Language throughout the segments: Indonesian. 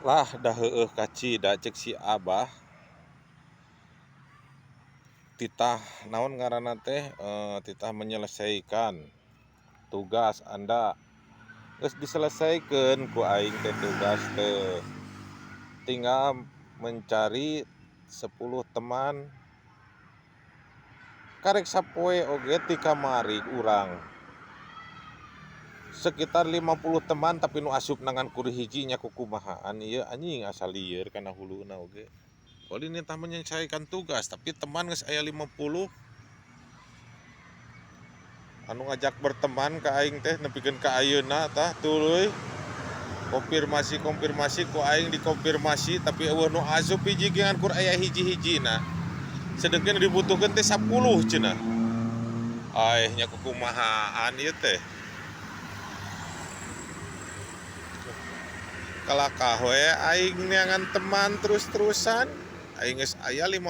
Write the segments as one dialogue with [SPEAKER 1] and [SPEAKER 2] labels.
[SPEAKER 1] Lah dah heueuh kaci da cek si Abah titah naon ngaranna teh titah menyelesaikan tugas Anda geus diselesaikeun ku aing teh tugas teh tinggal mencari 10 teman karek sapoe oge ti kamari urang sekitar 50 teman tapi nu asup nangan kudu hiji nya kukumahaan ieu anjing asal lieur kana huluna oge. Oli nitah menyelesaikan tugas tapi teman geus aya 50 anu ngajak berteman ka aing teh nepikeun ka ayeuna tah tuluy konfirmasi ku aing dikonfirmasi tapi eueuh nu asup hiji ge ngan kur aya hiji-hijina sedengkeun dibutuhkeun teh 10 cenah. Nya kukumahaan ieu teh kalakah we aing neangan teman terus-terusan aing geus aya 50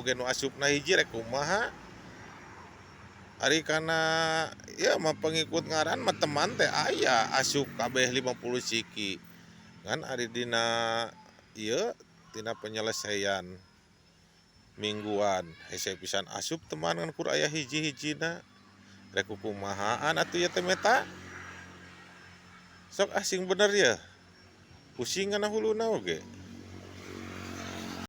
[SPEAKER 1] ge nu asupna hiji rek kumaha. Ari kana ya mah pengikut ngaran mah teman teh aya asup kabeh 50 siki ngan ari dina ieu tina penyelesaian mingguan hese pisan asup teman ngan kur aya hiji-hijina rek kukumahaan atuh ya teh meta sok asing bener ya pusing kana huluna oge.